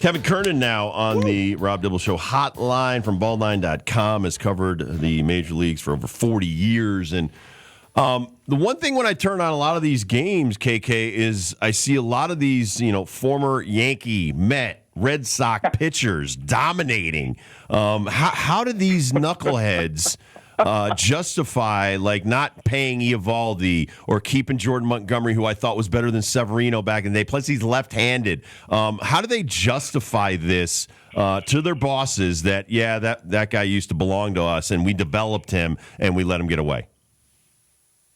Kevin Kernan now on the Rob Dibble Show hotline from ball9.com has covered the major leagues for over 40 years. And the one thing when I turn on a lot of these games, KK, is I see a lot of these, former Yankee, Met, Red Sox pitchers dominating. How do these knuckleheads justify not paying Eovaldi or keeping Jordan Montgomery, who I thought was better than Severino back in the day? Plus, he's left-handed. How do they justify this to their bosses that that guy used to belong to us and we developed him and we let him get away?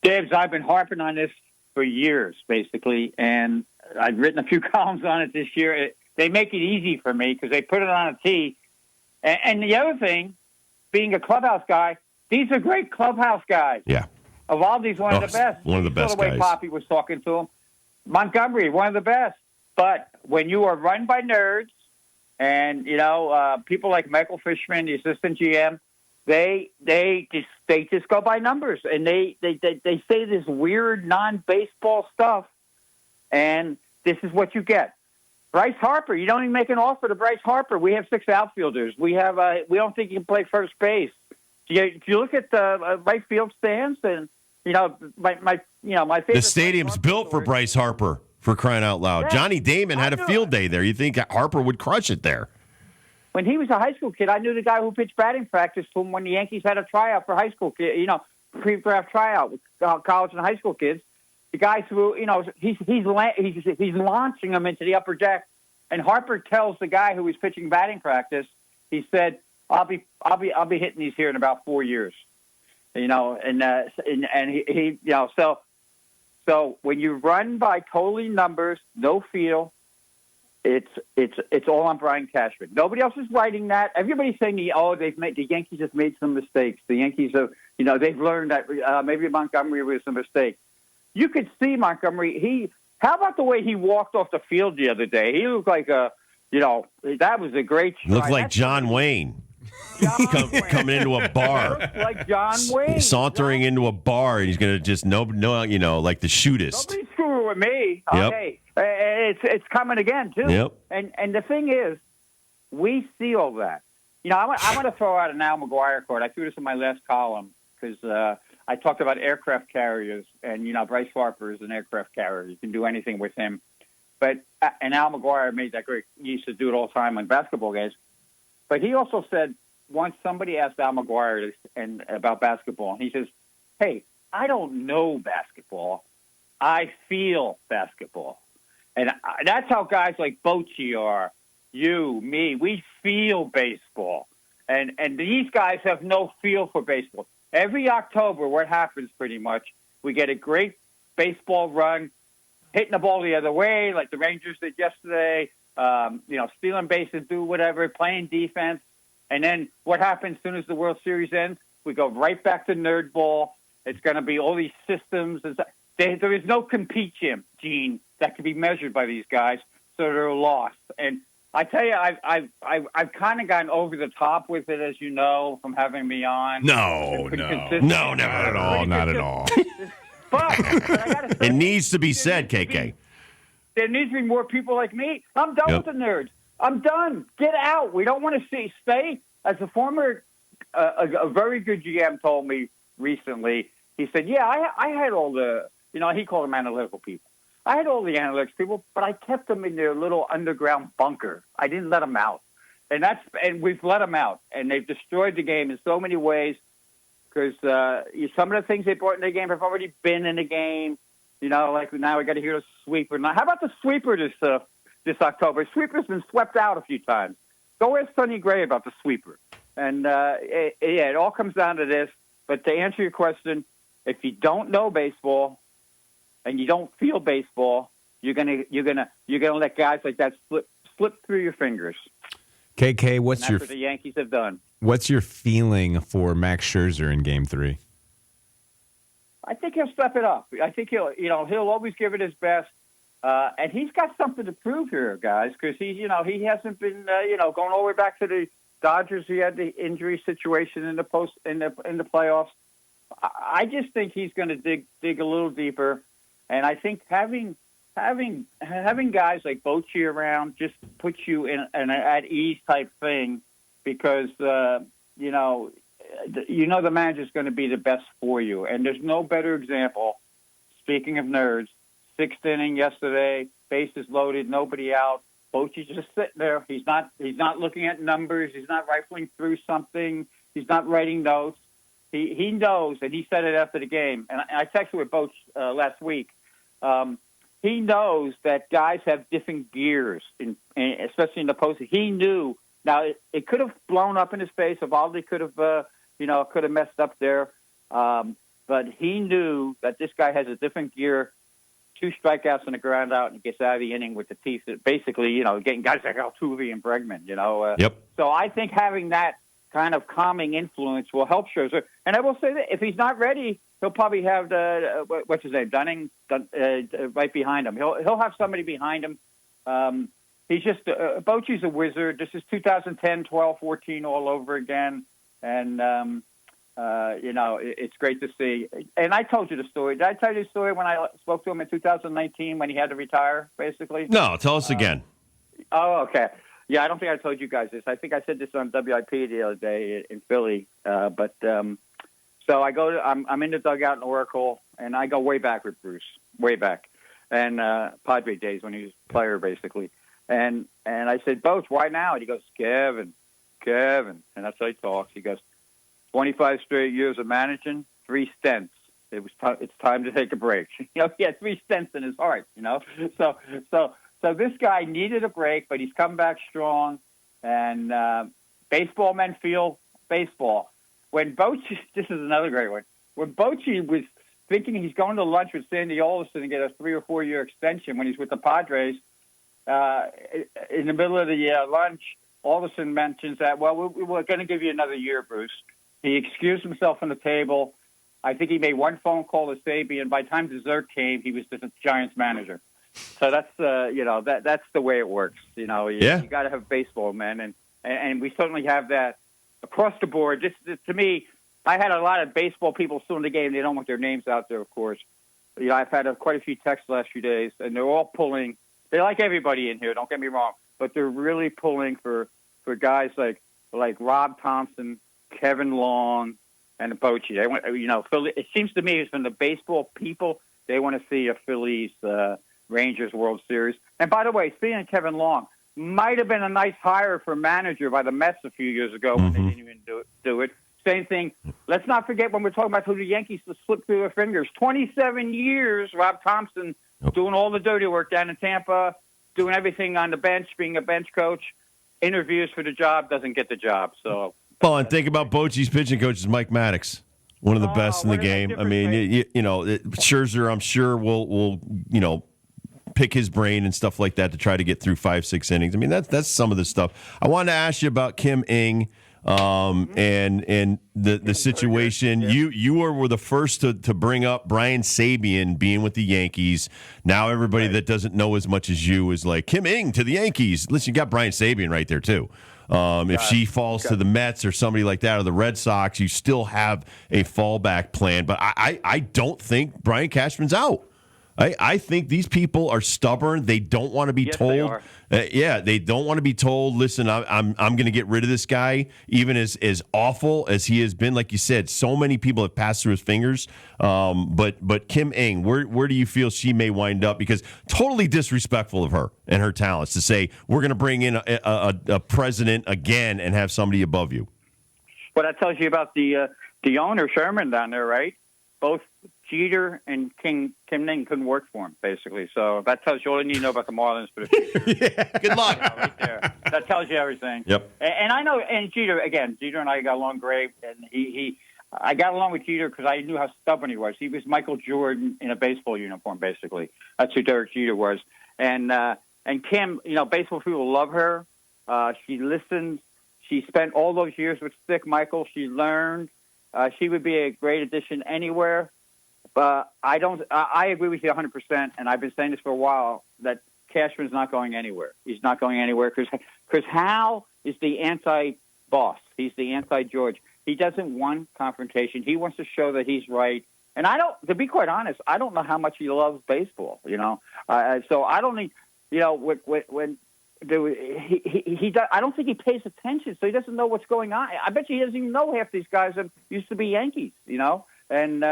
Dibs, I've been harping on this for years, basically, and I've written a few columns on it this year. They make it easy for me because they put it on a tee. And the other thing, being a clubhouse guy, these are great clubhouse guys. Yeah. Evaldi's one of the best. One of the best the way guys. Poppy was talking to him. Montgomery, one of the best. But when you are run by nerds and, people like Michael Fishman, the assistant GM, they just go by numbers. And they say this weird non-baseball stuff. And this is what you get. Bryce Harper, you don't even make an offer to Bryce Harper. We have 6 outfielders. We don't think he can play first base. If you look at the right field stands, and my favorite. The stadium's built for Bryce Harper, for crying out loud. Yeah, Johnny Damon had a field day there. You think Harper would crush it there? When he was a high school kid, I knew the guy who pitched batting practice for him when the Yankees had a tryout for high school kids. Pre-draft tryout with college and high school kids. The guy threw. He's launching them into the upper deck, and Harper tells the guy who was pitching batting practice. He said, I'll be hitting these here in about 4 years, so when you run by totally numbers, no feel, it's all on Brian Cashman. Nobody else is writing that. Everybody's saying the Yankees have made some mistakes. The Yankees have, they've learned that maybe Montgomery was a mistake. You could see Montgomery. How about the way he walked off the field the other day? He looked like that was a great stride. Looked like John Wayne. Coming into a bar. Like John Wayne. Sauntering into a bar, and he's going to just, like the shootist. Nobody's screwing with me. Yep. Okay. It's coming again, too. Yep. And the thing is, we see all that. I want to throw out an Al McGuire quote. I threw this in my last column because I talked about aircraft carriers, and, Bryce Harper is an aircraft carrier. You can do anything with him. And Al McGuire made that great. He used to do it all the time on basketball games. But he also said once somebody asked Al McGuire about basketball, and he says, hey, I don't know basketball. I feel basketball. And that's how guys like Bochy are, you, me. We feel baseball. And these guys have no feel for baseball. Every October, what happens pretty much, we get a great baseball run, hitting the ball the other way like the Rangers did yesterday, stealing bases, do whatever, playing defense. And then what happens as soon as the World Series ends? We go right back to nerd ball. It's going to be all these systems. There is no compete, Gene, that can be measured by these guys, so they're lost. And I tell you, I've kind of gotten over the top with it, as you know, from having me on. No, never at all, not at all. But I gotta say, it needs to be said, KK. There needs to be more people like me. I'm done with the nerds. I'm done. Get out. We don't want to stay. As a former, a very good GM told me recently, he said, I had all the, he called them analytical people. I had all the analytics people, but I kept them in their little underground bunker. I didn't let them out. And we've let them out. And they've destroyed the game in so many ways because some of the things they brought in the game have already been in the game. Like now we got to hear the sweeper. Now, how about the sweeper this October? Sweeper's been swept out a few times. Go ask Sonny Gray about the sweeper. And it all comes down to this. But to answer your question, if you don't know baseball and you don't feel baseball, you're gonna let guys like that slip through your fingers. KK, what the Yankees have done? What's your feeling for Max Scherzer in Game 3? I think he'll step it up. I think he'll always give it his best. And he's got something to prove here, guys, because he hasn't been, going all the way back to the Dodgers. He had the injury situation in the playoffs. I just think he's going to dig a little deeper. And I think having having guys like Bochy around just puts you in an at ease type thing because you know the manager's going to be the best for you, and there's no better example. Speaking of nerds, sixth inning yesterday, bases loaded, nobody out. Bochy's just sitting there. He's not looking at numbers. He's not rifling through something. He's not writing notes. He knows, and he said it after the game. And I texted with Boch last week. He knows that guys have different gears, especially in the post. He knew. Now it could have blown up in his face. Evaldi could have messed up there. But he knew that this guy has a different gear. 2 strikeouts and a ground out, and he gets out of the inning with the teeth. Basically, getting guys like Altuve and Bregman. Yep. So I think having that kind of calming influence will help Scherzer. And I will say that if he's not ready, he'll probably have what's his name, Dunning, right behind him. He'll have somebody behind him. He's just Bochy's a wizard. This is 2010, 12, 14 all over again, and it's great to see. And I told you the story. Did I tell you the story when I spoke to him in 2019 when he had to retire, basically? No, tell us again. Oh, okay. Yeah, I don't think I told you guys this. I think I said this on WIP the other day in Philly. So I go I'm in the dugout in Oracle, and I go way back with Bruce, way back, and Padre days when he was a player, basically. And I said, Boch, why now? And he goes, Kevin, and that's how he talks. He goes, 25 straight years of managing, 3 stents. It's time to take a break. He had 3 stents in his heart. So this guy needed a break, but he's come back strong. And baseball men feel baseball. When Bochy, this is another great one. When Bochy was thinking he's going to lunch with Sandy Alderson and get a 3 or 4 year extension when he's with the Padres, in the middle of the lunch, Alderson mentions that, well, we're going to give you another year, Bruce. He excused himself from the table. I think he made 1 phone call to Sabian. By the time dessert came, he was the Giants manager. So that's that's the way it works. You got to have baseball, man, and we certainly have that across the board. This to me, I had a lot of baseball people still in the game. They don't want their names out there, of course. I've had quite a few texts the last few days, and they're all pulling. They like everybody in here. Don't get me wrong, but they're really pulling for guys like Rob Thompson, Kevin Long, and Bochy. They want, Philly. It seems to me, from the baseball people, they want to see a Phillies Rangers World Series. And by the way, speaking of Kevin Long, might have been a nice hire for manager by the Mets a few years ago when they didn't even do it. Same thing. Let's not forget when we're talking about who the Yankees slipped through their fingers. 27 years, Rob Thompson doing all the dirty work down in Tampa, doing everything on the bench, being a bench coach, interviews for the job, doesn't get the job. So. Well, and think about Bochy's pitching coach is Mike Maddox, one of the best in the game. I mean, Scherzer, I'm sure will pick his brain and stuff like that to try to get through 5-6 innings. I mean, that's some of the stuff. I wanted to ask you about Kim Ng and the situation. Yeah. You were the first to bring up Brian Sabian being with the Yankees. Now everybody that doesn't know as much as you is like, Kim Ng to the Yankees. Listen, you got Brian Sabian right there too. If she falls to the Mets or somebody like that or the Red Sox, you still have a fallback plan. But I don't think Brian Cashman's out. I think these people are stubborn. They don't want to be told. They don't want to be told, listen, I'm going to get rid of this guy, even as awful as he has been. Like you said, so many people have passed through his fingers. But Kim Ng, where do you feel she may wind up? Because totally disrespectful of her and her talents to say, we're going to bring in a president again and have somebody above you. Well, that tells you about the owner, Sherman, down there, right? Both Jeter and Kim Ng couldn't work for him, basically. So that tells you all you need to know about the Marlins for the future. Good luck. Right there. That tells you everything. Yep. And I know, and Jeter and I got along great. And I got along with Jeter because I knew how stubborn he was. He was Michael Jordan in a baseball uniform, basically. That's who Derek Jeter was. And Kim, baseball people love her. She listens. She spent all those years with Stick Michael. She learned. She would be a great addition anywhere. But I agree with you 100%, and I've been saying this for a while, that Cashman's not going anywhere. He's not going anywhere because Hal is the anti-boss. He's the anti-George. He doesn't want confrontation. He wants to show that he's right, And I don't, to be quite honest, I don't know how much he loves baseball. So I don't need, I don't think he pays attention, so he doesn't know what's going on. I bet you he doesn't even know half these guys that used to be Yankees. And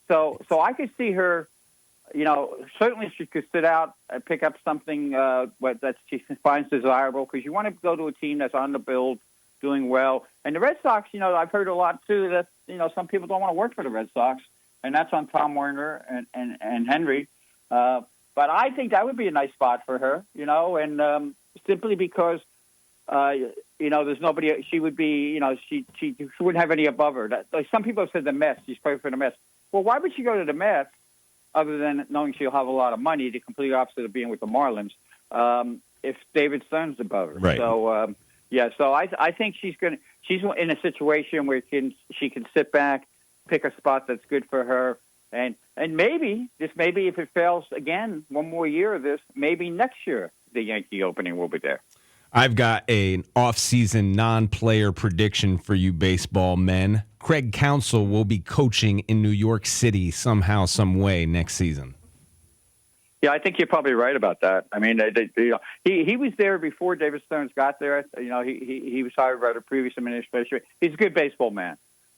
so I could see her. Certainly she could sit out and pick up something that she finds desirable, because you want to go to a team that's on the build, doing well. And the Red Sox, I've heard a lot too that some people don't want to work for the Red Sox, and that's on Tom Werner and Henry. But I think that would be a nice spot for her, and simply because there's nobody. She would be, she wouldn't have any above her. Some people have said the Mets. She's playing for the Mets. Well, why would she go to the Mets? Other than knowing she'll have a lot of money, the complete opposite of being with the Marlins, if David Stern's above her. Right. So, so I think she's in a situation where she can sit back, pick a spot that's good for her, and maybe if it fails again, one more year of this, maybe next year the Yankee opening will be there. I've got an off-season non-player prediction for you baseball men. Craig Counsell will be coaching in New York City somehow, some way next season. Yeah, I think you're probably right about that. I mean, he was there before David Stearns got there. He was hired by the previous administration. He's a good baseball man.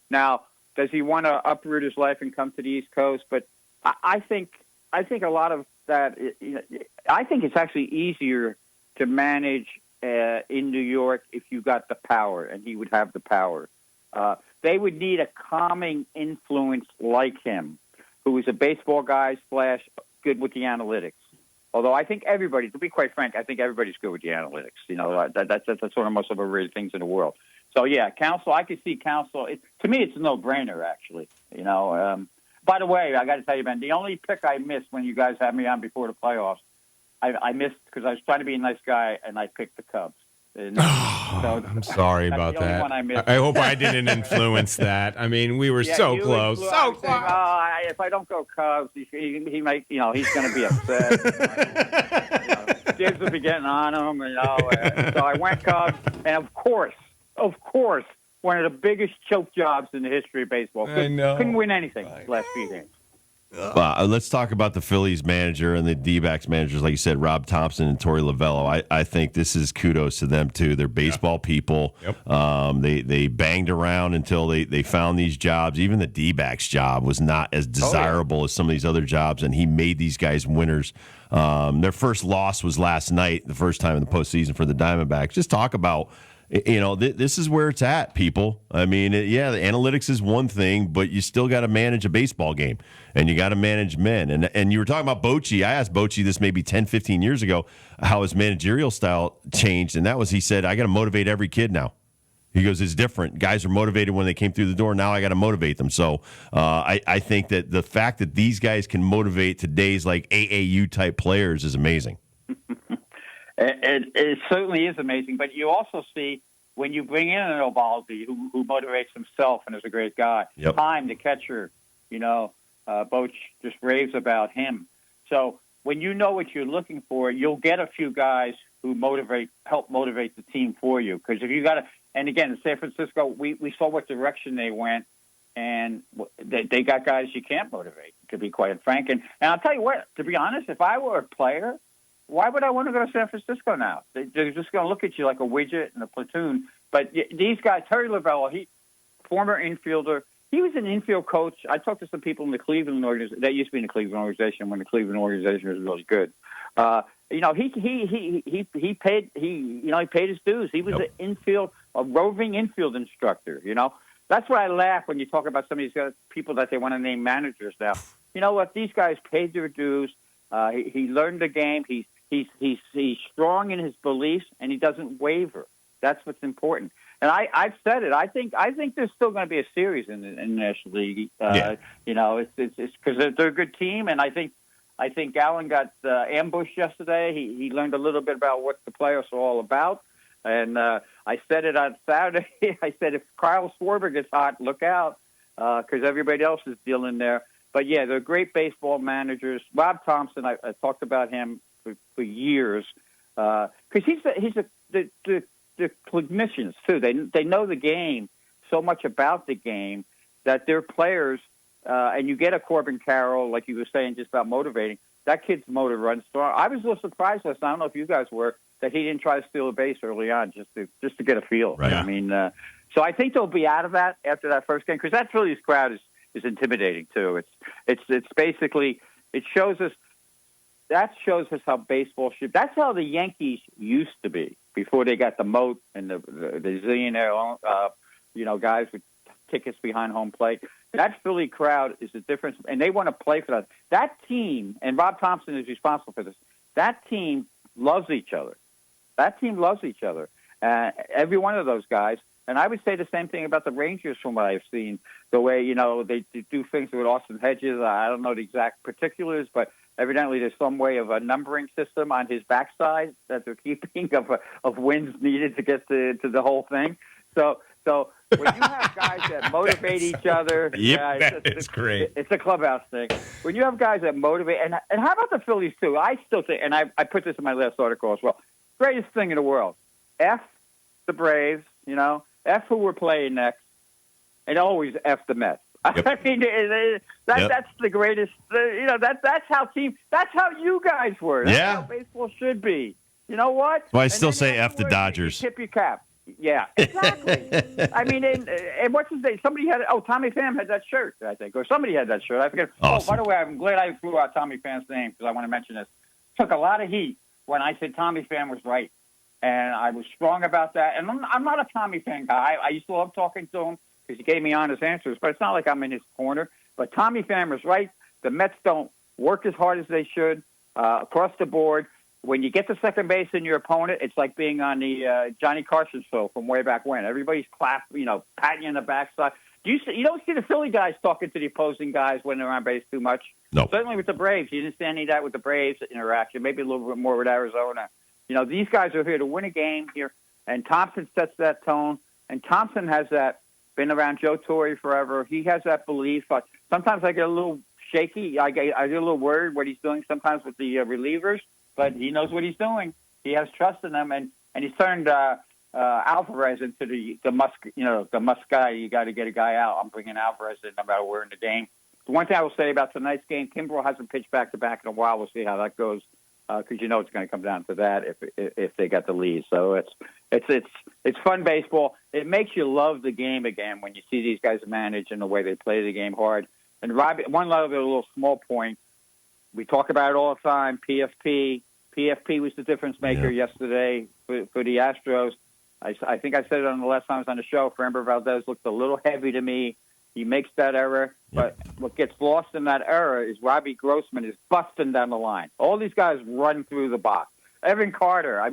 Now, does he want to uproot his life and come to the East Coast? But I think a lot of that. I think it's actually easier to manage in New York if you got the power, and he would have the power. They would need a calming influence like him, who is a baseball guy / good with the analytics. Although I think everybody, to be quite frank, I think everybody's good with the analytics. That's one of the most overrated things in the world. So yeah, Counsell, I could see Counsell. To me, it's a no-brainer, actually. By the way, I got to tell you, Ben, the only pick I missed when you guys had me on before the playoffs, I missed because I was trying to be a nice guy and I picked the Cubs. I'm sorry about that. I hope I didn't influence that. I mean, we were so close. So close. If I don't go Cubs, he might, he's going to be upset. Kids will be getting on him, So I went Cubs, and of course, one of the biggest choke jobs in the history of baseball. Couldn't win anything last few games. Let's talk about the Phillies manager and the D-backs managers, like you said, Rob Thompson and Torey Lovullo. I think this is kudos to them, too. They're baseball people. Yep. They banged around until they found these jobs. Even the D-backs job was not as desirable as some of these other jobs, and he made these guys winners. Their first loss was last night, the first time in the postseason for the Diamondbacks. Just talk about... this is where it's at, people. I mean, the analytics is one thing, but you still got to manage a baseball game, and you got to manage men. And you were talking about Bochy. I asked Bochy this maybe 10, 15 years ago, how his managerial style changed, and that was, he said, I got to motivate every kid now. He goes, it's different. Guys are motivated when they came through the door. Now I got to motivate them. So I think that the fact that these guys can motivate today's like AAU-type players is amazing. It certainly is amazing, but you also see when you bring in an Ovaldi who motivates himself and is a great guy. Yep. Time, the catcher, Boch just raves about him. So when you know what you're looking for, you'll get a few guys who help motivate the team for you. Because if you got and again, in San Francisco, we saw what direction they went, and they got guys you can't motivate, to be quite frank. And I'll tell you what, to be honest, if I were a player, why would I want to go to San Francisco now? They're just going to look at you like a widget in a platoon. But these guys, Torey Lovullo, former infielder, he was an infield coach. I talked to some people in the Cleveland organization. That used to be in the Cleveland organization when the Cleveland organization was really good. He paid his dues. He was a roving infield instructor. That's why I laugh when you talk about some of these people that they want to name managers now. You know what? These guys paid their dues. He learned the game. He's strong in his beliefs, and he doesn't waver. That's what's important. And I've said it. I think there's still going to be a series in the National League. It's because they're a good team, and I think Allen got ambushed yesterday. He learned a little bit about what the playoffs are all about. And I said it on Saturday. I said, if Kyle Schwarber gets hot, look out, because everybody else is dealing there. But yeah, they're great baseball managers. Rob Thompson, I talked about him for years because he's the clinicians too. They know the game so much about the game that their players and you get a Corbin Carroll, like you were saying, just about motivating, that kid's motor runs strong. I was a little surprised last night. I don't know if you guys were, that he didn't try to steal a base early on just to get a feel. Right. I mean, so I think they'll be out of that after that first game because that Phillies crowd is intimidating too. It's basically it shows us how baseball should. That's how the Yankees used to be before they got the moat and the zillionaire guys with tickets behind home plate. That Philly crowd is the difference, and they want to play for that. That team, and Rob Thompson is responsible for this. That team loves each other. Every one of those guys. And I would say the same thing about the Rangers from what I've seen. The way, they do things with Austin Hedges. I don't know the exact particulars, but evidently there's some way of a numbering system on his backside that they're keeping of wins needed to get to the whole thing. So when you have guys that motivate each other, it's great. It's a clubhouse thing. When you have guys that motivate, and how about the Phillies too? I still think, and I put this in my last article as well, greatest thing in the world. F the Braves, F who we're playing next, and always F the Mets. Yep. I mean, that's the greatest. That's how you guys were. That's how baseball should be. You know what? Well, I still say F the Dodgers. Tip your cap. Yeah, exactly. I mean, and what's his name? Somebody had. Tommy Pham had that shirt, I think, or somebody had that shirt. I forget. Awesome. Oh, by the way, I'm glad I threw out Tommy Pham's name because I want to mention this. Took a lot of heat when I said Tommy Pham was right, and I was strong about that. And I'm not a Tommy Pham guy. I used to love talking to him because he gave me honest answers. But it's not like I'm in his corner. But Tommy Pham was right. The Mets don't work as hard as they should across the board. When you get to second base in your opponent, it's like being on the Johnny Carson show from way back when. Everybody's patting you in the backside. You don't see the Philly guys talking to the opposing guys when they're on base too much. No. Certainly with the Braves. You didn't see any of that with the Braves interaction, maybe a little bit more with Arizona. These guys are here to win a game here, and Thompson sets that tone. And Thompson has that, been around Joe Torre forever. He has that belief. Sometimes I get a little shaky. I get a little worried what he's doing sometimes with the relievers. But he knows what he's doing. He has trust in them, and he's turned Alvarez into the must guy. You got to get a guy out. I'm bringing Alvarez in no matter where in the game. The one thing I will say about tonight's game, Kimbrel hasn't pitched back to back in a while. We'll see how that goes because it's going to come down to that if they got the lead. So it's fun baseball. It makes you love the game again when you see these guys manage and the way they play the game hard. And Robbie, one other little small point. We talk about it all the time, PFP. PFP was the difference maker yesterday for the Astros. I think I said it on the last time I was on the show. Framber Valdez looked a little heavy to me. He makes that error. But what gets lost in that error is Robbie Grossman is busting down the line. All these guys run through the box. Evan Carter,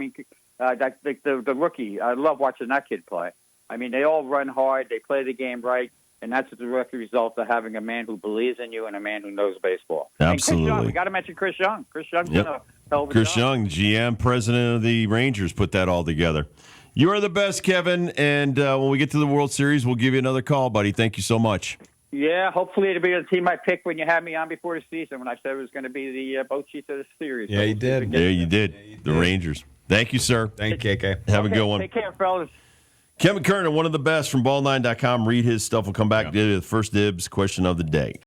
the rookie, I love watching that kid play. I mean, they all run hard. They play the game right. And that's a direct result of having a man who believes in you and a man who knows baseball. Absolutely. Chris Young, we got to mention Chris Young. Chris Young's Yep. going to help Chris Young, GM, president of the Rangers, put that all together. You are the best, Kevin. And when we get to the World Series, we'll give you another call, buddy. Thank you so much. Yeah, hopefully it'll be the team I picked when you had me on before the season when I said it was going to be the Bochy to the series. Yeah, you did. Yeah, you did. The Rangers. Thank you, sir. Thank you, KK. Have a good one. Take care, fellas. Kevin Kernan, one of the best from ball9.com. Read his stuff. We'll come back to the first dibs question of the day.